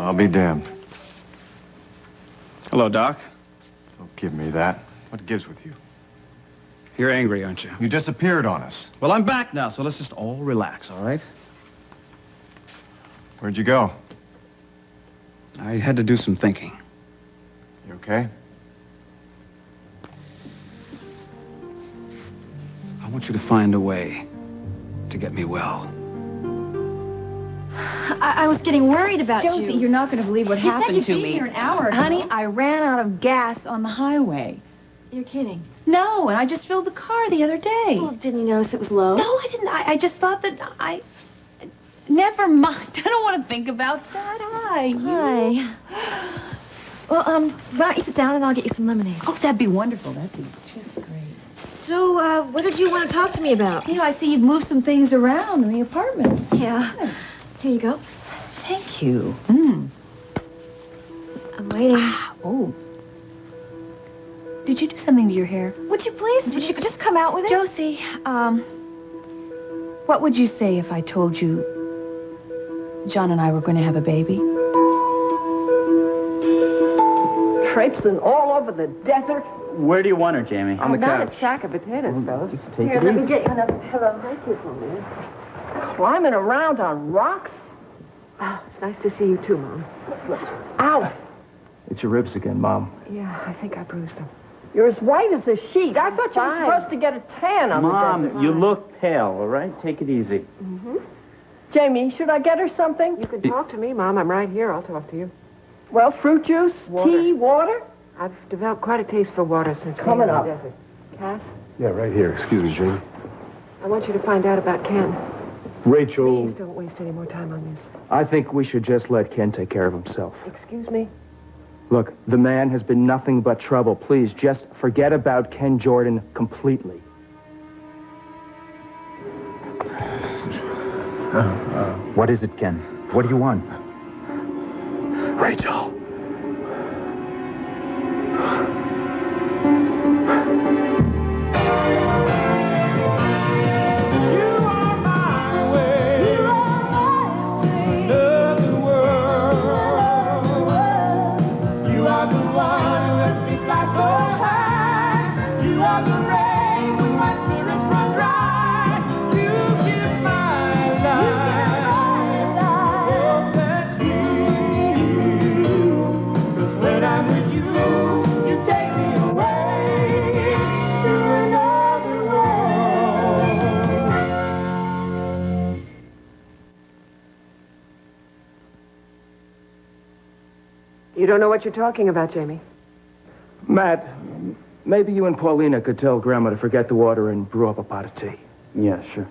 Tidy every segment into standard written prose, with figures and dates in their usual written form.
I'll be damned. Hello, Doc. Don't give me that. What gives with you? You're angry, aren't you? You disappeared on us. Well, I'm back now, so let's just all relax, all right? Where'd you go? I had to do some thinking. You okay? I want you to find a way to get me well. I was getting worried about you. Josie, you're not going to believe what happened to me. You said you'd be here an hour ago. Honey, I ran out of gas on the highway. You're kidding. No, and I just filled the car the other day. Well, didn't you notice it was low? No, I didn't. I just thought that I... Never mind. I don't want to think about that. Hi. Hi. Well, why don't you sit down and I'll get you some lemonade. Oh, that'd be wonderful. That'd be just great. So, what did you want to talk to me about? You know, I see you've moved some things around in the apartment. Yeah. Good. Here you go. Thank you. I'm waiting. Oh. Did you do something to your hair? Would you please? Would you just come out with it? Josie, what would you say if I told you John and I were going to have a baby? Traipsing all over the desert. Where do you want her, Jamie? On the couch. Not a sack of potatoes, fellas. Just take Here, it let easy. me get you another pillow. Thank you for me. Climbing around on rocks. Oh, it's nice to see you too, Mom. Ow! It's your ribs again, Mom. Yeah, I think I bruised them. You're as white as a sheet. I thought you were Fine. supposed to get a tan on the desert. Mom, you look pale, all right? Take it easy. Jamie, should I get her something? You can talk to me, Mom. I'm right here. I'll talk to you. Well, fruit juice, tea, water? I've developed quite a taste for water since being Coming in the up. desert. Cass, Yeah, right here. Excuse me, Jamie. I want you to find out about Ken. Rachel. Please don't waste any more time on this. I think we should just let Ken take care of himself. Excuse me? Look, the man has been nothing but trouble. Please, just forget about Ken Jordan completely. What is it, Ken? What do you want? Rachel. You don't know what you're talking about, Jamie. Matt, maybe you and Paulina could tell Grandma to forget the water and brew up a pot of tea. Yeah, sure.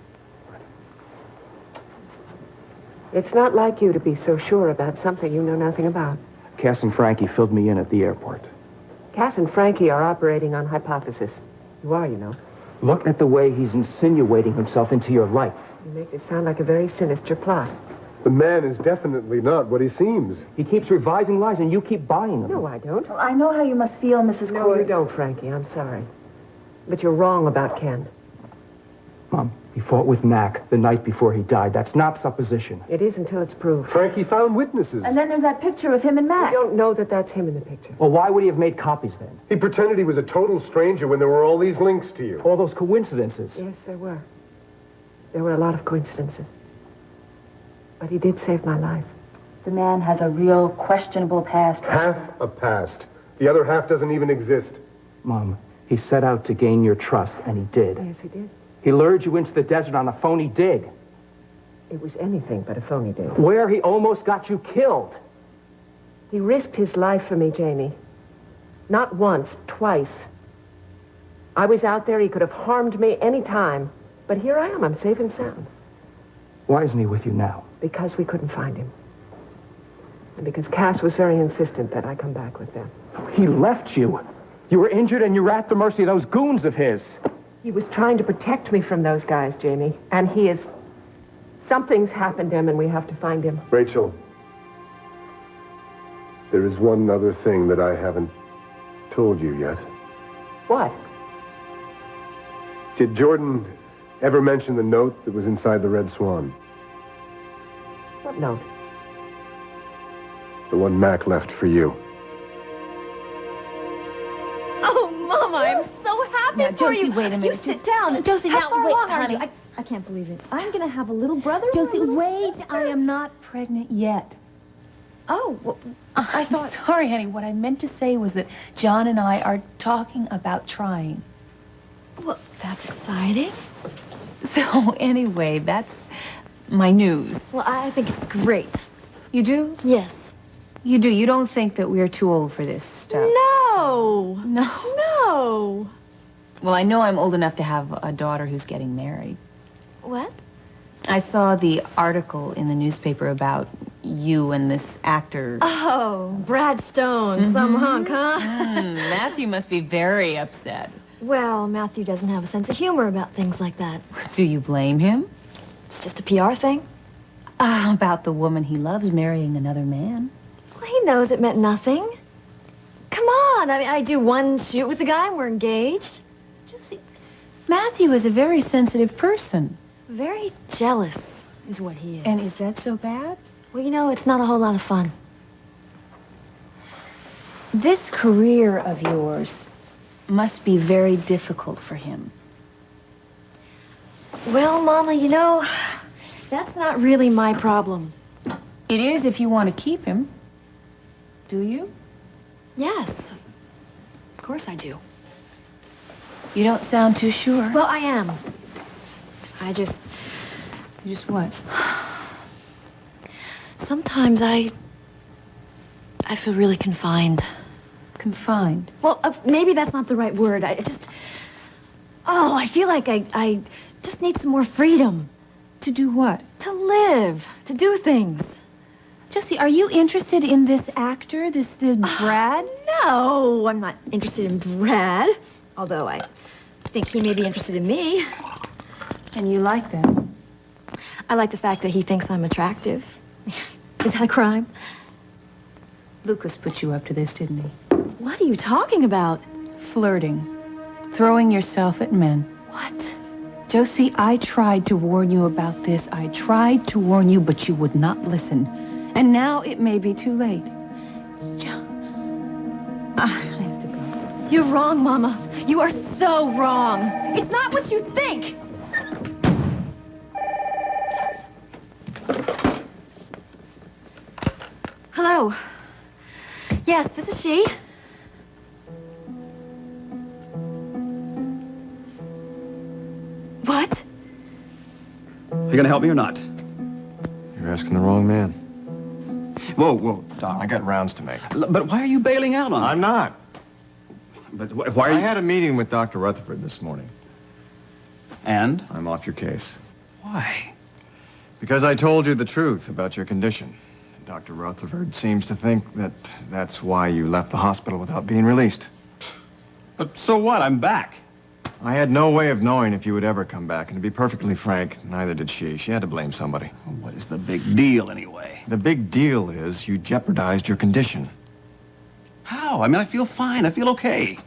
It's not like you to be so sure about something you know nothing about. Cass and Frankie filled me in at the airport. Cass and Frankie are operating on hypothesis. You are, you know. Look at the way he's insinuating himself into your life. You make this sound like a very sinister plot. The man is definitely not what he seems. He keeps revising lies, and you keep buying them. No, I don't. Well, I know how you must feel, Mrs. No, Corey. you don't, Frankie. I'm sorry. But you're wrong about Ken. Mom, he fought with Mac the night before he died. That's not supposition. It is until it's proved. Frankie found witnesses. And then there's that picture of him and We Matt. don't know that that's him in the picture. Well, why would he have made copies then? He pretended he was a total stranger when there were all these links to you. All those coincidences. Yes, there were. There were a lot of coincidences. But he did save my life. The man has a real questionable past. Half a past. The other half doesn't even exist. Mom, he set out to gain your trust, and he did. Yes, he did. He lured you into the desert on a phony dig, It was anything but a phony dig. where he almost got you killed. He risked his life for me, Jamie. Not once, twice. I was out there. He could have harmed me any time. But here I am. I'm safe and sound. Why isn't he with you now? Because we couldn't find him. And because Cass was very insistent that I come back with them. He left you. You were injured, and you were at the mercy of those goons of his. He was trying to protect me from those guys, Jamie. And he is... Something's happened to him, and we have to find him. Rachel, there is one other thing that I haven't told you yet. What? Did Jordan ever mention the note that was inside the Red Swan? What note? The one Mac left for you. Oh, Mama, I'm so happy Now, for Josie, you. wait a minute. You sit down. Josie, How now, far wait, along are honey. you? I can't believe it. I'm going to have a little brother or a Josie, little wait. sister? I am not pregnant yet. Oh, well, I thought... Sorry, honey. What I meant to say was that John and I are talking about trying. Well, that's exciting. So, anyway, that's my news. Well, I think it's great. You do? Yes. You do. You don't think that we're too old for this stuff? No. No. No. Well, I know I'm old enough to have a daughter who's getting married. What? I saw the article in the newspaper about you and this actor. Oh, Brad Stone, some hunk, huh? Matthew must be very upset. Well, Matthew doesn't have a sense of humor about things like that. Do you blame him? It's just a PR thing. About the woman he loves marrying another man. Well, he knows it meant nothing. Come on, I mean, I do one shoot with the guy and we're engaged. Josie, Matthew is a very sensitive person. Very jealous is what he is. And is that so bad? Well, you know, it's not a whole lot of fun. This career of yours must be very difficult for him. Well, Mama, you know, that's not really my problem. It is if you want to keep him. Do you? Yes. Of course I do. You don't sound too sure. Well, I am. I just... Just what? Sometimes I feel really confined. Confined. Well, maybe that's not the right word. I just... Oh, I feel like I just need some more freedom. To do what? To live. To do things. Josie, are you interested in this actor, this Brad? No, I'm not interested in Brad. Although I think he may be interested in me. And you like that? I like the fact that he thinks I'm attractive. Is that a crime? Lucas put you up to this, didn't he? What are you talking about? Flirting. Throwing yourself at men. What? Josie, I tried to warn you about this. I tried to warn you, but you would not listen. And now it may be too late. I have to go. You're wrong, Mama. You are so wrong. It's not what you think. Hello. Yes, this is she. What? You gonna help me or not? You're asking the wrong man. Whoa, whoa, Doc. I got rounds to make. But why are you bailing out on me? I'm not. But why are you... I had a meeting with Dr. Rutherford this morning. And? I'm off your case. Why? Because I told you the truth about your condition. Dr. Rutherford seems to think that that's why you left the hospital without being released. But so what? I'm back. I had no way of knowing if you would ever come back, and to be perfectly frank, neither did she. She had to blame somebody. What is the big deal, anyway? The big deal is you jeopardized your condition. How? I mean, I feel fine. I feel okay.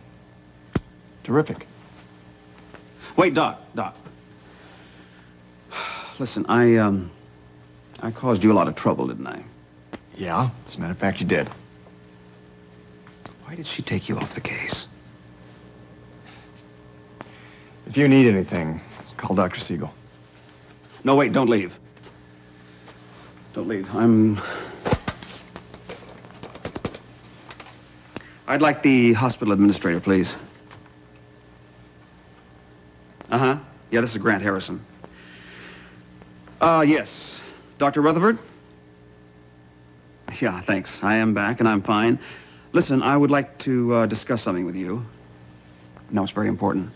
Terrific. Wait, Doc. Listen, I caused you a lot of trouble, didn't I? Yeah, as a matter of fact, you did. Why did she take you off the case? If you need anything, call Dr. Siegel. No, wait, don't leave. Don't leave. I'd like the hospital administrator, please. Uh-huh. Yeah, this is Grant Harrison. Yes. Dr. Rutherford? Yeah, thanks. I am back, and I'm fine. Listen, I would like to discuss something with you. No, it's very important.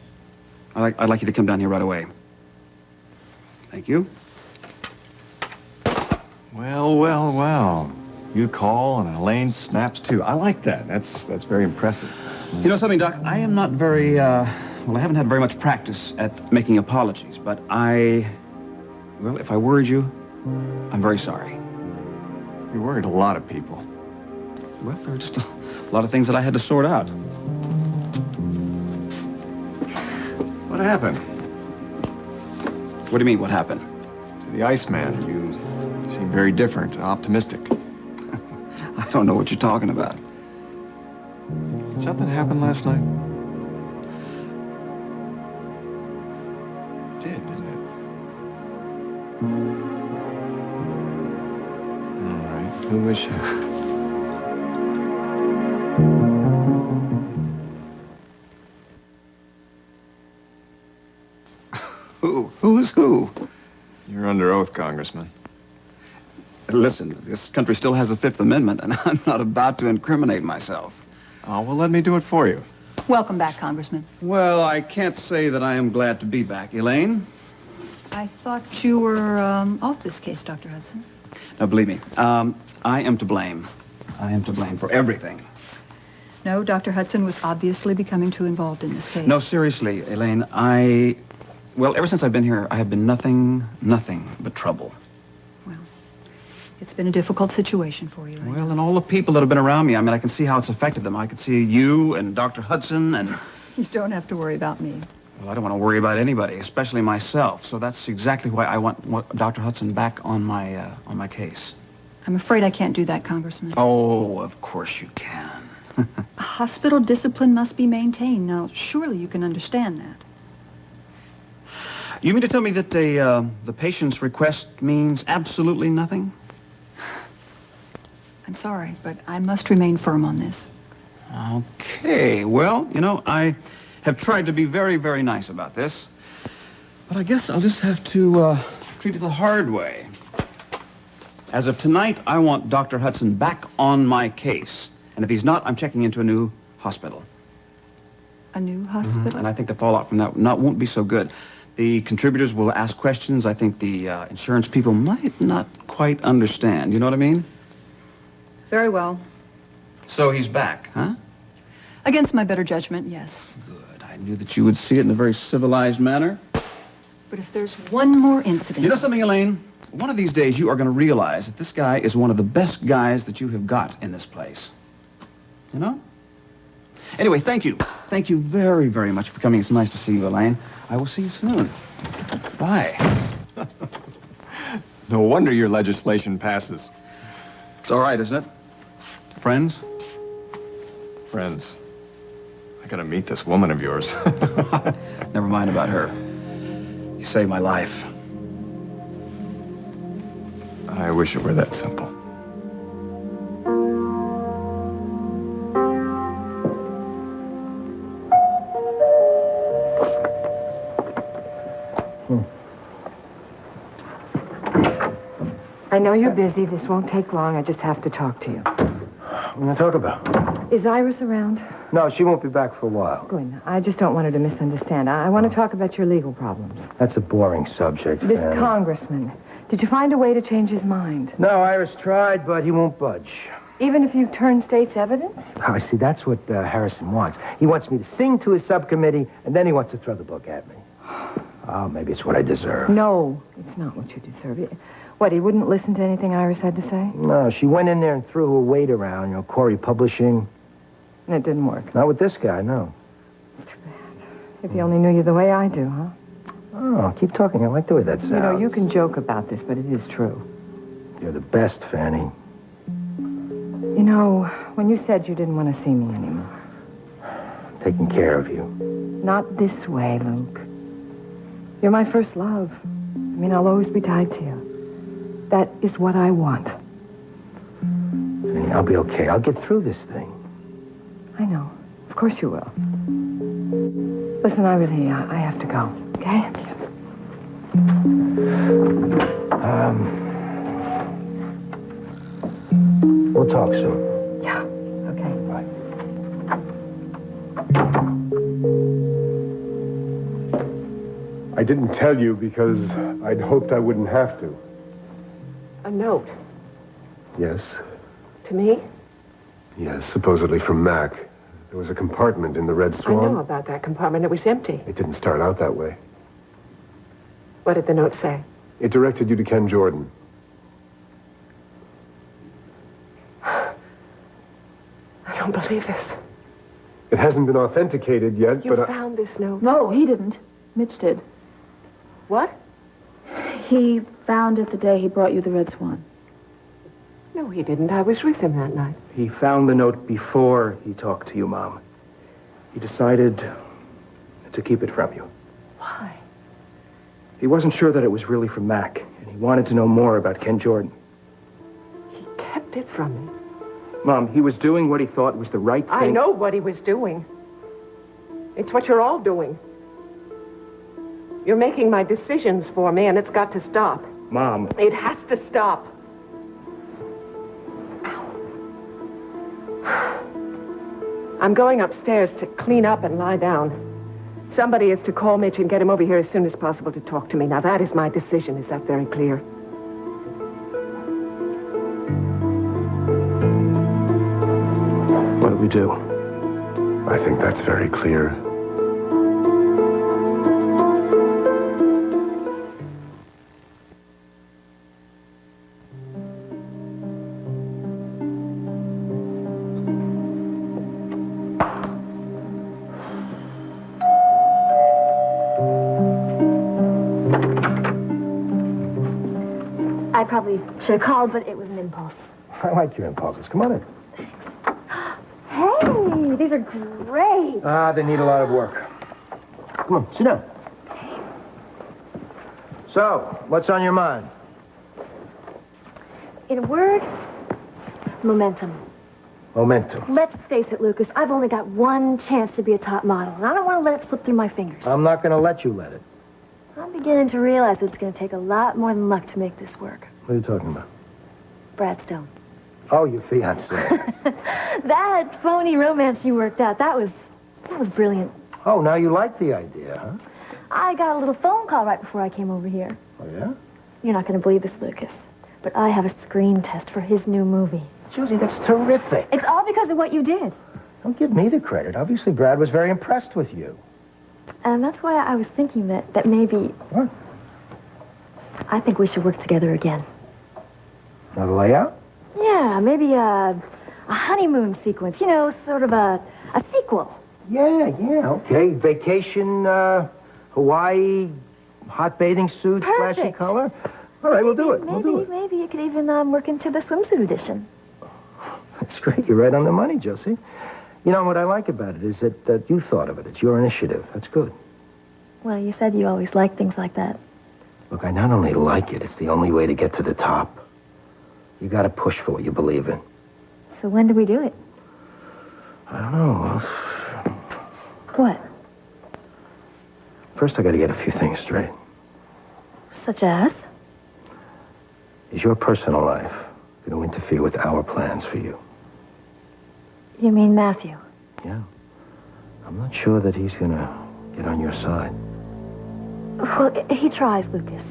I'd like you to come down here right away. Thank you. Well. You call, and Elaine snaps, too. I like that. That's very impressive. You know something, Doc? I am not very, I haven't had very much practice at making apologies, but well, if I worried you, I'm very sorry. You worried a lot of people. Well, there were just a lot of things that I had to sort out. What happened? What do you mean, what happened? To the Iceman, you seem very different, optimistic. I don't know what you're talking about. Did something happen last night? It did, didn't it? All right. Who was she? Who? Who's who? You're under oath, Congressman. Listen, this country still has a Fifth Amendment, and I'm not about to incriminate myself. Oh, well, let me do it for you. Welcome back, Congressman. Well, I can't say that I am glad to be back, Elaine. I thought you were off this case, Dr. Hudson. Now, believe me, I am to blame. I am to blame for everything. No, Dr. Hudson was obviously becoming too involved in this case. No, seriously, Elaine, well, ever since I've been here, I have been nothing but trouble. Well, it's been a difficult situation for you. Well, and all the people that have been around me, I mean, I can see how it's affected them. I can see you and Dr. Hudson and... You don't have to worry about me. Well, I don't want to worry about anybody, especially myself. So that's exactly why I want Dr. Hudson back on my case. I'm afraid I can't do that, Congressman. Oh, of course you can. Hospital discipline must be maintained. Now, surely you can understand that. You mean to tell me that the patient's request means absolutely nothing? I'm sorry, but I must remain firm on this. Okay, well, you know, I have tried to be very, very nice about this, but I guess I'll just have to treat it the hard way. As of tonight, I want Dr. Hudson back on my case, and if he's not, I'm checking into a new hospital. A new hospital? And I think the fallout from that won't be so good. The contributors will ask questions I think the insurance people might not quite understand. You know what I mean? Very well. So he's back, huh? Against my better judgment, yes. Good. I knew that you would see it in a very civilized manner. But if there's one more incident... You know something, Elaine? One of these days you are going to realize that this guy is one of the best guys that you have got in this place. You know? Anyway, thank you. Thank you very, very much for coming. It's nice to see you, Elaine. I will see you soon. Bye. No wonder your legislation passes. It's all right, isn't it? Friends? Friends. I gotta meet this woman of yours. Never mind about her. You saved my life. I wish it were that simple. I know you're busy. This won't take long. I just have to talk to you. What are you going to talk about? Is Iris around? No, she won't be back for a while. Good. I just don't want her to misunderstand. I want to talk about your legal problems. That's a boring subject, This Fanny. congressman, did you find a way to change his mind? No, Iris tried, but he won't budge. Even if you turn state's evidence? I see, that's what Harrison wants. He wants me to sing to his subcommittee, and then he wants to throw the book at me. Oh, maybe it's what I deserve. No, it's not what you deserve. What, he wouldn't listen to anything Iris had to say? No, she went in there and threw her weight around, Corey Publishing. And it didn't work. Not with this guy, no. Too bad. If he only knew you the way I do, huh? Oh, keep talking. I like the way that sounds. You know, you can joke about this, but it is true. You're the best, Fanny. You know, when you said you didn't want to see me anymore. Taking care of you. Not this way, Luke. You're my first love. I mean, I'll always be tied to you. That is what I want. Fanny, I'll be okay. I'll get through this thing. I know. Of course you will. Listen, I have to go, okay? We'll talk soon. Yeah, okay. I didn't tell you because I'd hoped I wouldn't have to. A note. Yes? To me? Yes, supposedly from Mac. There was a compartment in the Red I Swan. know about that compartment. It was empty. It didn't start out that way. What did the note say? It directed you to Ken Jordan. I don't believe this. It hasn't been authenticated yet, You but found this note? No, he didn't. Mitch did. What? He found it the day he brought you the Red Swan. No, he didn't. I was with him that night. He found the note before he talked to you, Mom. He decided to keep it from you. Why? He wasn't sure that it was really from Mac, and he wanted to know more about Ken Jordan. He kept it from me. Mom, he was doing what he thought was the right thing. I know what he was doing. It's what you're all doing. You're making my decisions for me, and it's got to stop. Mom. It has to stop. I'm going upstairs to clean up and lie down. Somebody is to call Mitch and get him over here as soon as possible to talk to me. Now, that is my decision. Is that very clear? What do we do? I think that's very clear. I probably should have called, but it was an impulse. I like your impulses. Come on in. Hey, these are great. They need a lot of work. Come on, sit down. So, what's on your mind? In a word, momentum. Momentum. Let's face it, Lucas, I've only got one chance to be a top model, and I don't want to let it slip through my fingers. I'm not going to let you let it. I'm beginning to realize it's going to take a lot more than luck to make this work. What are you talking about? Brad Stone. Oh, your fiancé. That phony romance you worked out, that was brilliant. Oh, now you like the idea, huh? I got a little phone call right before I came over here. Oh, yeah? You're not going to believe this, Lucas, but I have a screen test for his new movie. Josie, that's terrific. It's all because of what you did. Don't give me the credit. Obviously, Brad was very impressed with you. And that's why I was thinking that maybe... What? I think we should work together again. Another layout? Yeah, maybe a honeymoon sequence. You know, sort of a sequel. Yeah, okay. Vacation, Hawaii, hot bathing suits, flashy Perfect. color. All right, we'll do it. We'll do it. Maybe you could even work into the swimsuit edition. That's great. You're right on the money, Josie. You know, what I like about it is that you thought of it. It's your initiative. That's good. Well, you said you always liked things like that. Look, I not only like it, it's the only way to get to the top. You got to push for what you believe in. So when do we do it? I don't know. What? First, I got to get a few things straight. Such as? Is your personal life going to interfere with our plans for you? You mean Matthew? Yeah. I'm not sure that he's going to get on your side. Well, he tries, Lucas.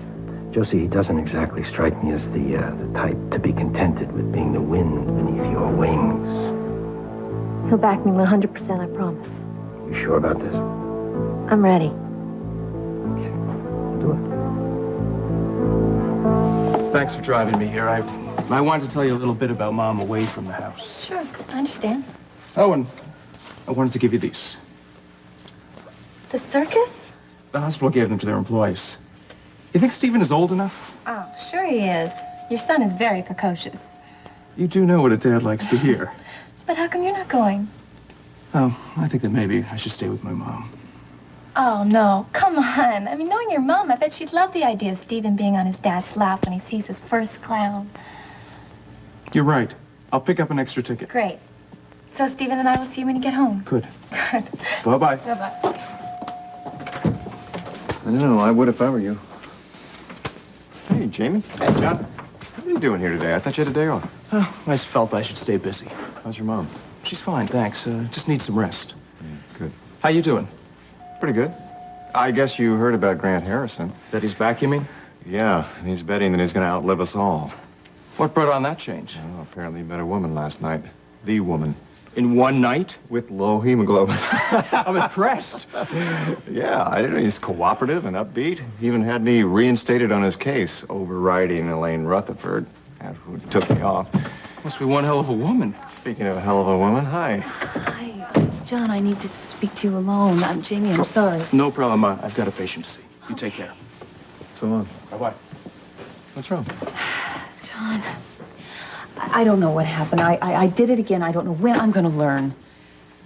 Josie, he doesn't exactly strike me as the type to be contented with being the wind beneath your wings. He'll back me 100%, I promise. You sure about this? I'm ready. Okay. We'll do it. Thanks for driving me here. I wanted to tell you a little bit about Mom away from the house. Sure, I understand. Oh, and I wanted to give you these. The circus? The hospital gave them to their employees. You think Stephen is old enough? Oh, sure he is. Your son is very precocious. You do know what a dad likes to hear. But how come you're not going? Oh, I think that maybe I should stay with my mom. Oh, no. Come on. I mean, knowing your mom, I bet she'd love the idea of Stephen being on his dad's lap when he sees his first clown. You're right. I'll pick up an extra ticket. Great. So Stephen and I will see you when you get home. Good. Good. Bye-bye. Bye-bye. I don't know. I would if I were you. Hey, Jamie. Hey, John. What are you doing here today? I thought you had a day off. Oh, I just felt I should stay busy. How's your mom? She's fine, thanks. Just needs some rest. Yeah, good. How you doing? Pretty good. I guess you heard about Grant Harrison. That he's back, you mean? Yeah, and he's betting that he's going to outlive us all. What brought on that change? Oh, apparently he met a woman last night. The woman. In one night? With low hemoglobin. I'm impressed. Yeah, I didn't know. He's cooperative and upbeat. He even had me reinstated on his case, overriding Elaine Rutherford, who took me off. Must be one hell of a woman. Speaking of a hell of a woman, hi. Hi, John, I need to speak to you alone. I'm Jamie, I'm sorry. No problem. I've got a patient to see. You take care. So long. Bye-bye. What's wrong? John, I don't know what happened. I did it again. I don't know when I'm going to learn.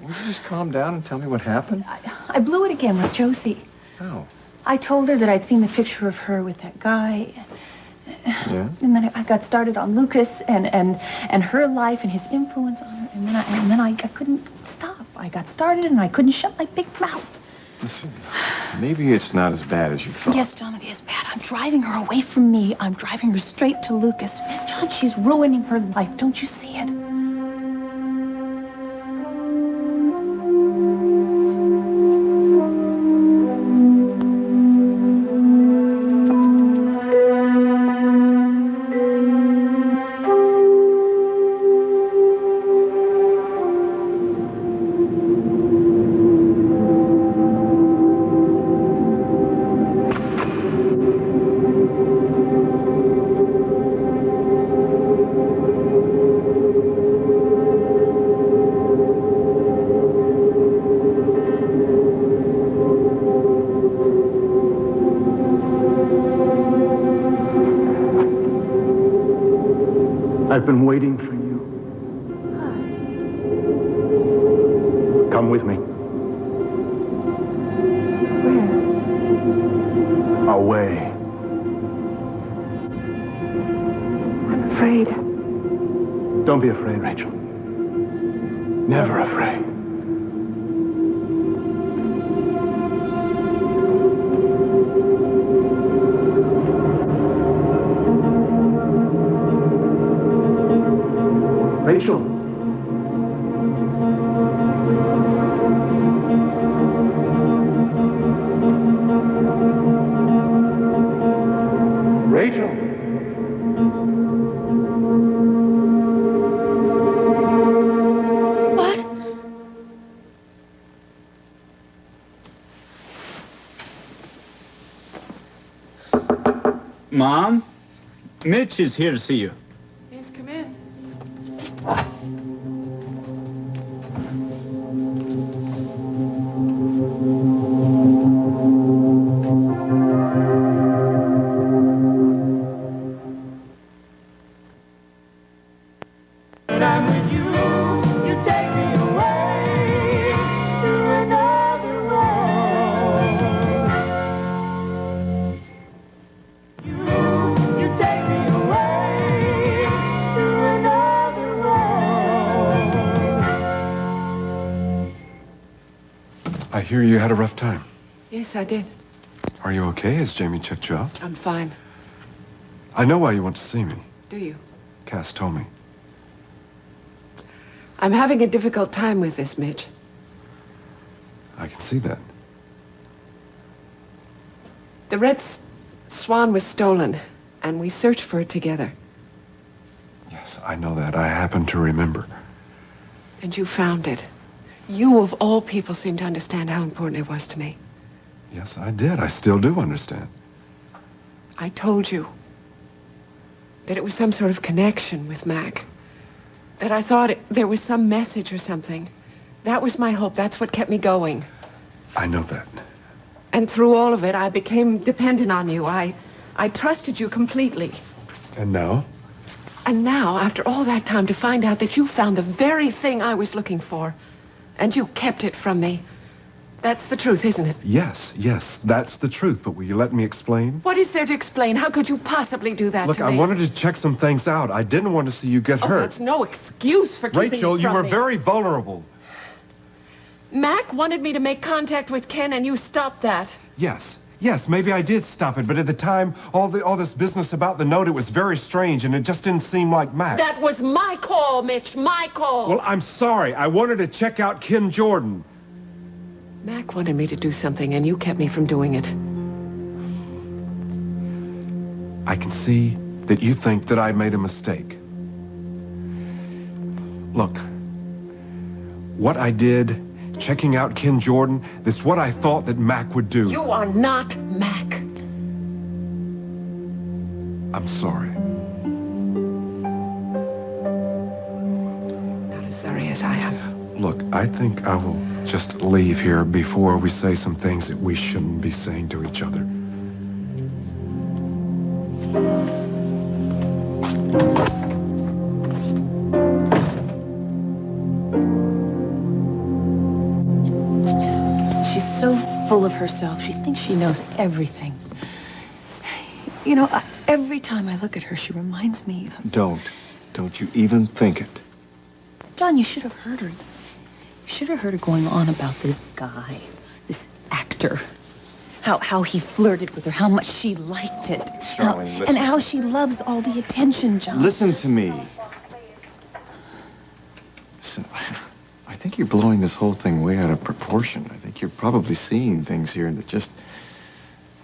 Will you just calm down and tell me what happened? I blew it again with Josie. How? I told her that I'd seen the picture of her with that guy. Yeah? And then I got started on Lucas and her life and his influence on her. And then I couldn't stop. I got started and I couldn't shut my big mouth. Listen, maybe it's not as bad as you thought. Yes, Donovan, it's bad. I'm driving her away from me. I'm driving her straight to Lucas. John, she's ruining her life. Don't you see it? I've been waiting for you. Come with me. Where? Away. I'm afraid. Don't be afraid, Rachel. Never afraid. Rachel. Rachel. What? Mom, Mitch is here to see you. Yes, come in. I hear you had a rough time. Yes, I did. Are you okay? Has Jamie checked you out? I'm fine. I know why you want to see me. Do you? Cass told me. I'm having a difficult time with this, Mitch. I can see that. The red swan was stolen, and we searched for it together. Yes, I know that. I happen to remember. And you found it. You, of all people, seem to understand how important it was to me. Yes, I did. I still do understand. I told you that it was some sort of connection with Mac. That I thought there was some message or something. That was my hope. That's what kept me going. I know that. And through all of it, I became dependent on you. I trusted you completely. And now? And now, after all that time, to find out that you found the very thing I was looking for, and you kept it from me. That's the truth, isn't it? Yes, that's the truth. But will you let me explain? What is there to explain? How could you possibly do that Look, to me? I wanted to check some things out. I didn't want to see you get hurt. That's no excuse for keeping Rachel, it you from were me. very vulnerable. Mac wanted me to make contact with Ken, and you stopped that. Yes, maybe I did stop it, but at the time, all this business about the note, it was very strange, and it just didn't seem like Mac. That was my call, Mitch, my call. Well, I'm sorry. I wanted to check out Ken Jordan. Mac wanted me to do something, and you kept me from doing it. I can see that you think that I made a mistake. Look, what I did, checking out Ken Jordan, that's what I thought that Mac would do. You are not Mac. I'm sorry. Not as sorry as I am. Look, I think I will just leave here before we say some things that we shouldn't be saying to each other. herself. She thinks she knows everything. Every time I look at her, she reminds me of... Don't you even think it. John, you should have heard her. You should have heard her going on about this guy, this actor. How he flirted with her, how much she liked it. Charlene, listen. And how she loves all the attention, John. Listen to me. Listen, I think you're blowing this whole thing way out of proportion. I think you're probably seeing things here that just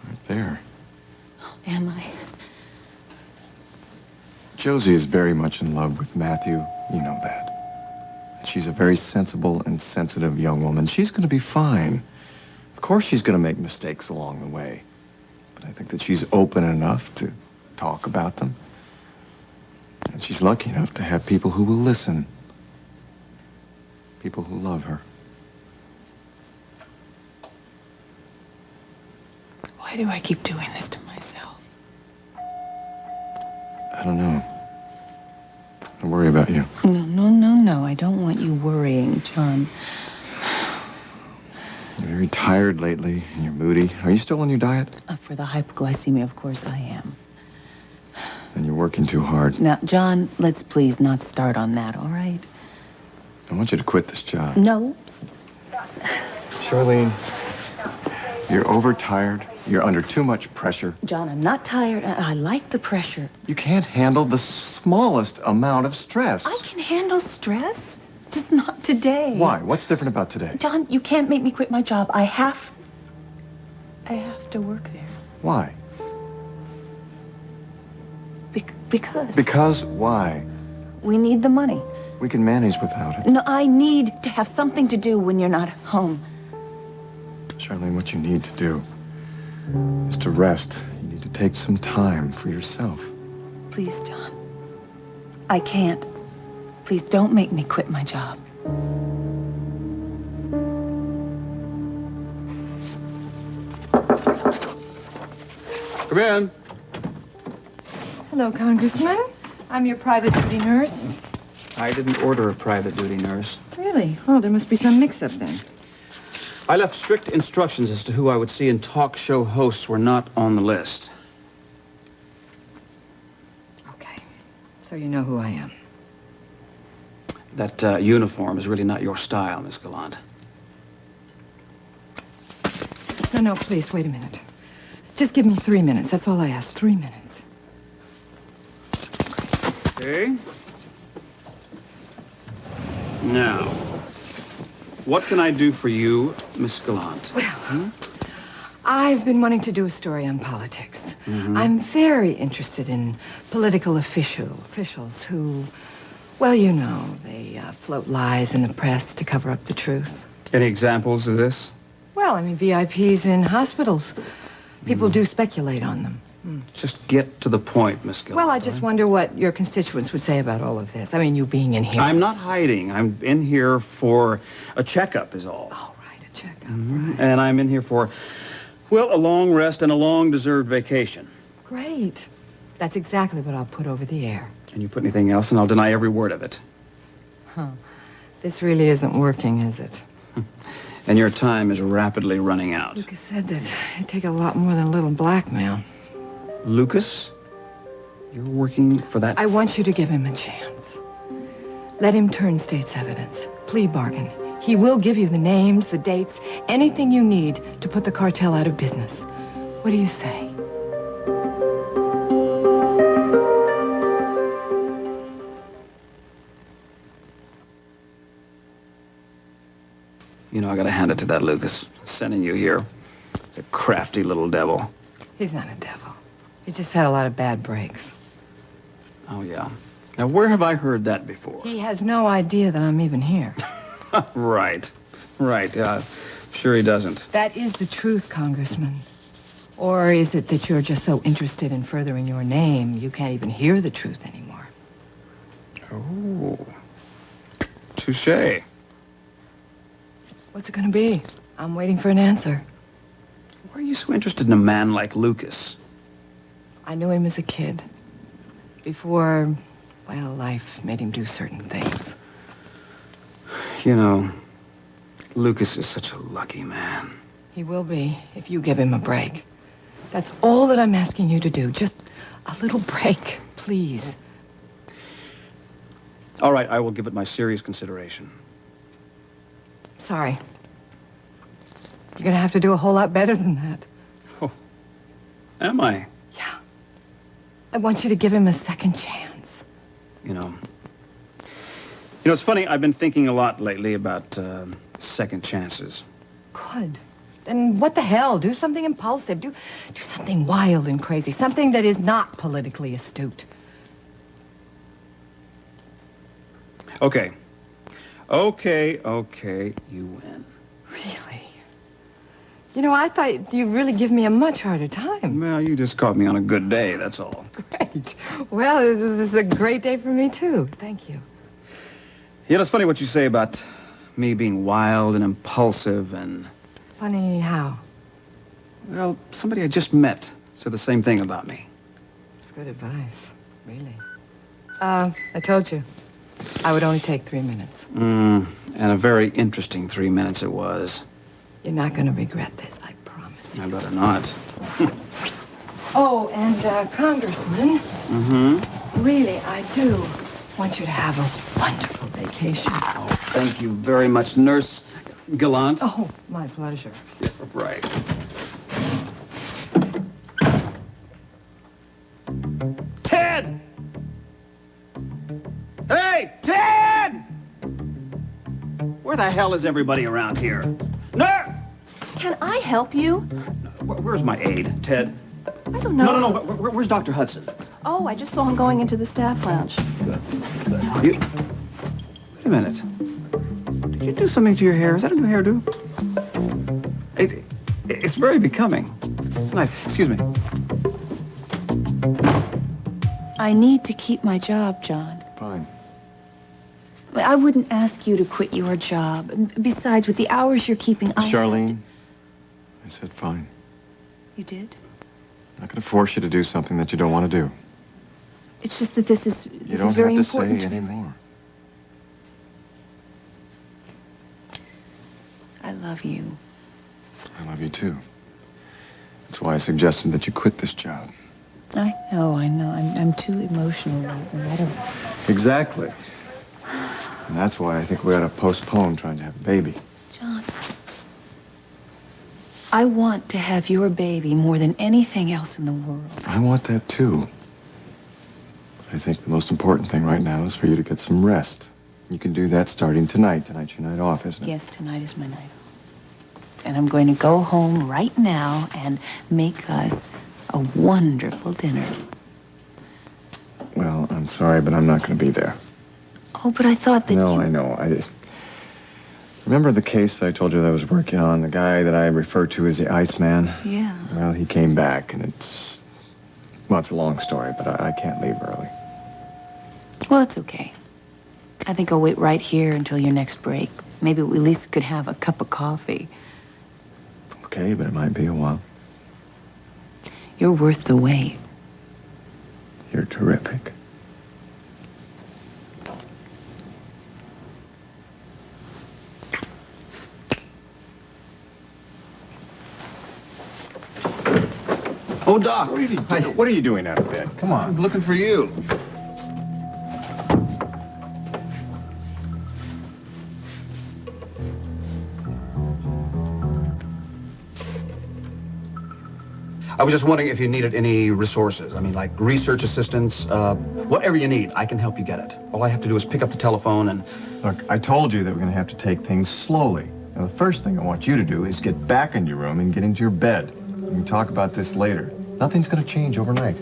aren't there. Am I? Josie is very much in love with Matthew. You know that. She's a very sensible and sensitive young woman. She's going to be fine. Of course she's going to make mistakes along the way. But I think that she's open enough to talk about them. And she's lucky enough to have people who will listen. People who love her. Why do I keep doing this to myself? I don't know. I worry about you. No. I don't want you worrying, John. You're very tired lately, and you're moody. Are you still on your diet? For the hypoglycemia, of course I am. And you're working too hard. Now, John, let's please not start on that, all right? I want you to quit this job. No. Charlene, you're overtired. You're under too much pressure. John, I'm not tired. I like the pressure. You can't handle the smallest amount of stress. I can handle stress, just not today. Why? What's different about today? John, you can't make me quit my job. I have to work there. Why? Because. Because why? We need the money. We can manage without it. No, I need to have something to do when you're not home. Charlene, what you need to do is to rest. You need to take some time for yourself. Please, John. I can't. Please don't make me quit my job. Come in. Hello, Congressman. I'm your private duty nurse. I didn't order a private duty nurse. Really? Oh, there must be some mix-up then. I left strict instructions as to who I would see, and talk show hosts were not on the list. Okay. So you know who I am. That uniform is really not your style, Miss Gallant. No, please, wait a minute. Just give me 3 minutes. That's all I ask. 3 minutes. Okay. Now, what can I do for you, Miss Gallant? Well, I've been wanting to do a story on politics. Mm-hmm. I'm very interested in political officials who, well, you know, they float lies in the press to cover up the truth. Any examples of this? Well, I mean, VIPs in hospitals. People do speculate on them. Just get to the point, Miss Gallant. Well, I just wonder what your constituents would say about all of this. I mean, you being in here. I'm not hiding. I'm in here for a checkup is all. Oh, right, a checkup. Right. And I'm in here for, well, a long rest and a long-deserved vacation. Great. That's exactly what I'll put over the air. Can you put anything else, and I'll deny every word of it. Huh. This really isn't working, is it? And your time is rapidly running out. Lucas said that it'd take a lot more than a little blackmail. Lucas? You're working for that? I want you to give him a chance. Let him turn state's evidence. Plea bargain. He will give you the names, the dates, anything you need to put the cartel out of business. What do you say? You know, I gotta hand it to that Lucas. Sending you here. He's a crafty little devil. He's not a devil. He's just had a lot of bad breaks. Oh, yeah. Now, where have I heard that before? He has no idea that I'm even here. Right. Sure he doesn't. That is the truth, Congressman. Or is it that you're just so interested in furthering your name, you can't even hear the truth anymore? Oh. Touché. What's it gonna be? I'm waiting for an answer. Why are you so interested in a man like Lucas? I knew him as a kid. Before, well, life made him do certain things. You know, Lucas is such a lucky man. He will be if you give him a break. That's all that I'm asking you to do. Just a little break, please. All right, I will give it my serious consideration. Sorry. You're going to have to do a whole lot better than that. Oh, am I? Yeah. I want you to give him a second chance. You know, it's funny. I've been thinking a lot lately about second chances. Good. Then what the hell? Do something impulsive. Do something wild and crazy. Something that is not politically astute. Okay, you win. Really? You know, I thought you'd really give me a much harder time. Well, you just caught me on a good day, that's all. Great. Well, this is a great day for me, too. Thank you. You know, it's funny what you say about me being wild and impulsive and... Funny how? Well, somebody I just met said the same thing about me. It's good advice, really. I told you. I would only take 3 minutes. And a very interesting 3 minutes it was. You're not going to regret this, I promise. I better not. Oh, and, Congressman. Mm-hmm. Really, I do want you to have a wonderful vacation. Oh, thank you very much, Nurse Gallant. Oh, my pleasure. Yeah, right. Ted! Hey, Ted! Where the hell is everybody around here? Nurse! Can I help you? Where's my aide, Ted? I don't know. No. Where's Dr. Hudson? Oh, I just saw him going into the staff lounge. Good. Wait a minute. Did you do something to your hair? Is that a new hairdo? It's very becoming. It's nice. Excuse me. I need to keep my job, John. Fine. I wouldn't ask you to quit your job. Besides, with the hours you're keeping, Charlene, I said fine. You did? I'm not going to force you to do something that you don't want to do. It's just that this is You don't very have to important say to me. anymore. I love you. I love you too. That's why I suggested that you quit this job. I know. I'm too emotional right now. I don't... Exactly. And that's why I think we ought to postpone trying to have a baby. John, I want to have your baby more than anything else in the world. I want that too. But I think the most important thing right now is for you to get some rest. You can do that starting tonight. Tonight's your night off, isn't it? Yes, tonight is my night off. And I'm going to go home right now and make us a wonderful dinner. Well, I'm sorry, but I'm not going to be there. Oh, but I thought that No, I know. Remember the case I told you that I was working on? The guy that I referred to as the Iceman? Yeah. Well, he came back, and it's a long story, but I can't leave early. Well, it's okay. I think I'll wait right here until your next break. Maybe we at least could have a cup of coffee. Okay, but it might be a while. You're worth the wait. You're terrific. Oh, Doc. What are you doing out of bed? Come on. I'm looking for you. I was just wondering if you needed any resources. I mean, like research assistance, whatever you need, I can help you get it. All I have to do is pick up the telephone and... Look, I told you that we're going to have to take things slowly. Now, the first thing I want you to do is get back in your room and get into your bed. We can talk about this later. Nothing's going to change overnight.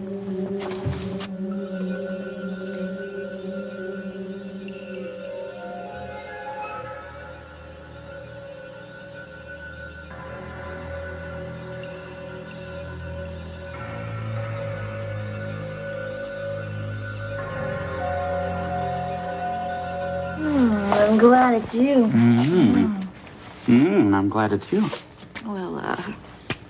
I'm glad it's you. I'm glad it's you. Well,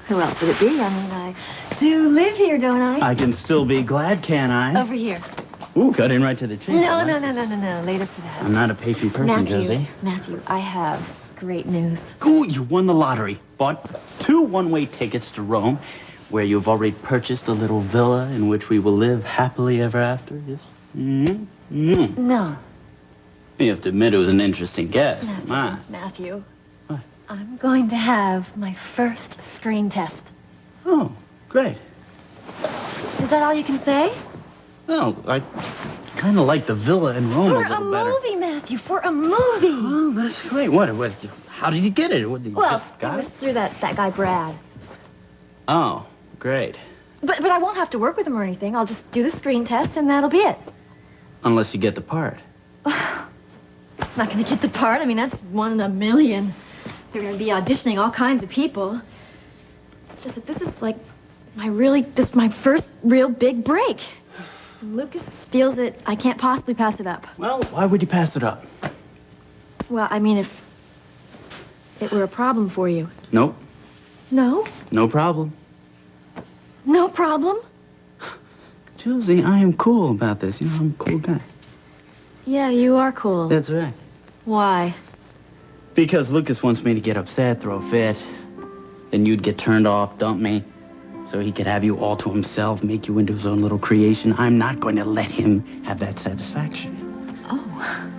who else would it be? I mean, I do live here, don't I? I can still be glad, can I? Over here. Ooh, cut in right to the chase. No. Later for that. I'm not a patient person, Josie. Matthew, I have great news. Ooh, you won the lottery. Bought 2 one-way tickets to Rome, where you've already purchased a little villa in which we will live happily ever after. Yes? No. You have to admit it was an interesting guess. Matthew, Come on. Matthew. What? I'm going to have my first screen test. Oh, great. Is that all you can say? Well, I kind of like the villa in Rome For a little a better. movie, Matthew, for a movie. Oh, that's great. What? How did you get it? What, you Well, just got it was through that guy Brad. Oh, great. But I won't have to work with him or anything. I'll just do the screen test, and that'll be it. Unless you get the part. I'm not going to get the part. I mean, that's 1 in a million. They're going to be auditioning all kinds of people. It's just that this is like this is my first real big break. Lucas feels that I can't possibly pass it up. Well, why would you pass it up? Well, I mean, if it were a problem for you. Nope. No? No problem. No problem? Josie, I am cool about this. You know, I'm a cool guy. Yeah, you are cool. That's right. Why? Because Lucas wants me to get upset, throw a fit. Then you'd get turned off, dump me. So he could have you all to himself, make you into his own little creation. I'm not going to let him have that satisfaction. Oh.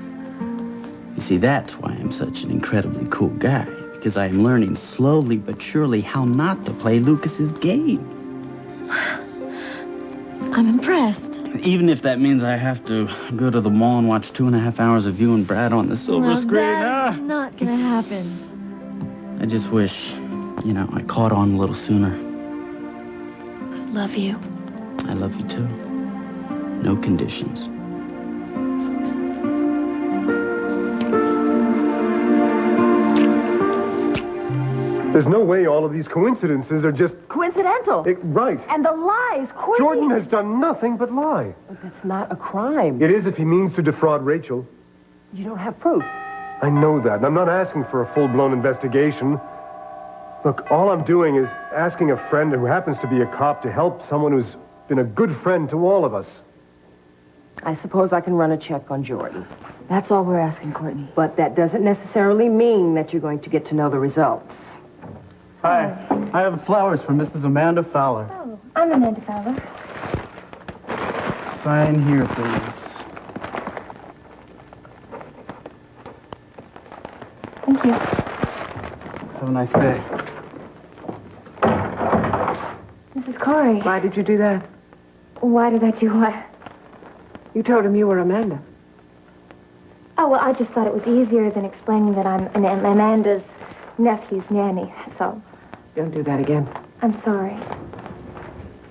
You see, that's why I'm such an incredibly cool guy. Because I am learning slowly but surely how not to play Lucas's game. I'm impressed. Even if that means I have to go to the mall and watch 2.5 hours of you and Brad on the silver screen. That's not gonna happen. I just wish, I caught on a little sooner. I love you. I love you too. No conditions. There's no way all of these coincidences are just... Coincidental. Right. And the lies, Courtney. Jordan has done nothing but lie. But that's not a crime. It is if he means to defraud Rachel. You don't have proof. I know that, and I'm not asking for a full-blown investigation. Look, all I'm doing is asking a friend who happens to be a cop to help someone who's been a good friend to all of us. I suppose I can run a check on Jordan. That's all we're asking, Courtney. But that doesn't necessarily mean that you're going to get to know the results. Hi. I have flowers for Mrs. Amanda Fowler. Oh, I'm Amanda Fowler. Sign here, please. Thank you. Have a nice day. This is Corey. Why did you do that? Why did I do what? You told him you were Amanda. Oh, well, I just thought it was easier than explaining that I'm Amanda's nephew's nanny, that's all. Don't do that again. I'm sorry.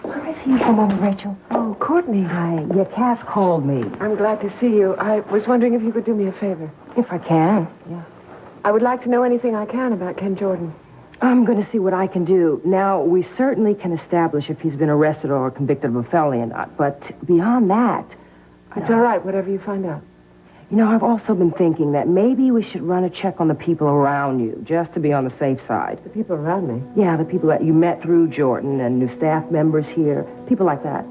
Where is he? Come on, Rachel. Oh, Courtney. Hi. Your Cass called me. I'm glad to see you. I was wondering if you could do me a favor. If I can. Yeah. I would like to know anything I can about Ken Jordan. I'm going to see what I can do. Now, we certainly can establish if he's been arrested or convicted of a felony or not. But beyond that... It's all right, whatever you find out. I've also been thinking that maybe we should run a check on the people around you, just to be on the safe side. The people around me? Yeah, the people that you met through Jordan and new staff members here. People like that.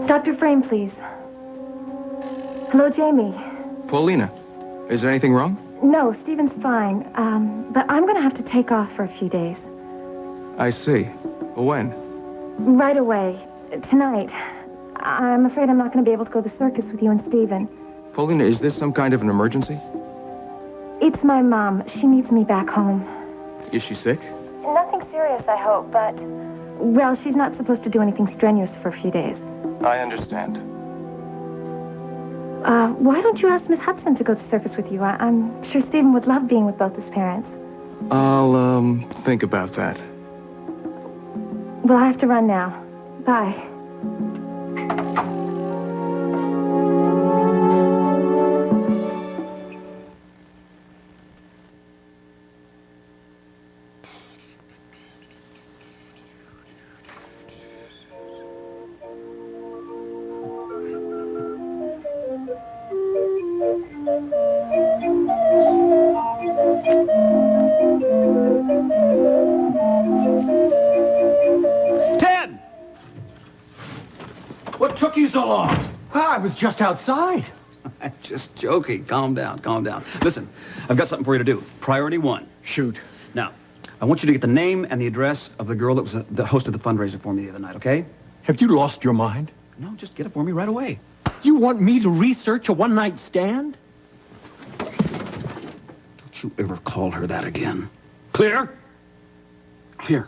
Dr. Frame, please. Hello, Jamie. Paulina, is there anything wrong? No, Stephen's fine. But I'm going to have to take off for a few days. I see. When? Right away. Tonight. I'm afraid I'm not going to be able to go to the circus with you and Stephen. Paulina, is this some kind of an emergency? It's my mom. She needs me back home. Is she sick? Nothing serious, I hope, but... Well, she's not supposed to do anything strenuous for a few days. I understand. Why don't you ask Miss Hudson to go to the circus with you? I'm sure Stephen would love being with both his parents. I'll, think about that. Well, I have to run now. Bye. off. I was just outside. I'm just joking. Calm down, calm down. Listen, I've got something for you to do. Priority 1. Shoot. Now, I want you to get the name and the address of the girl that was the host of the fundraiser for me the other night, okay? Have you lost your mind? No, just get it for me right away. You want me to research a one-night stand? Don't you ever call her that again. Clear? Clear.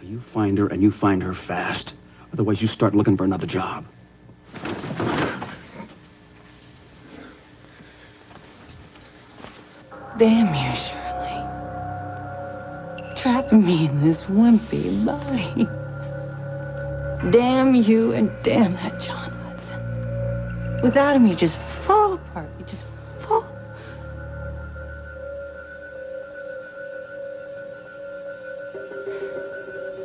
Now you find her, and you find her fast. Otherwise, you start looking for another job. Damn you, Charlene. Trapping me in this wimpy body. Damn you and damn that John Hudson. Without him, you just fall apart. You just fall.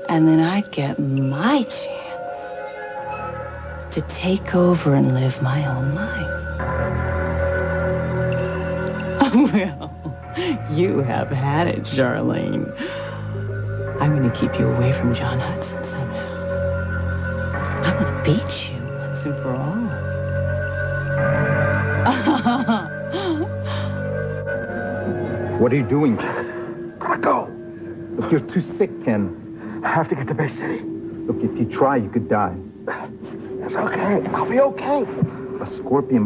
And then I'd get my chance to take over and live my own life. Well, you have had it, Charlene. I'm going to keep you away from John Hudson somehow. I'm going to beat you once and for all. What are you doing? Gotta go. Look, you're too sick, Ken. I have to get to Bay City. Look, if you try, you could die. It's okay. I'll be okay. A scorpion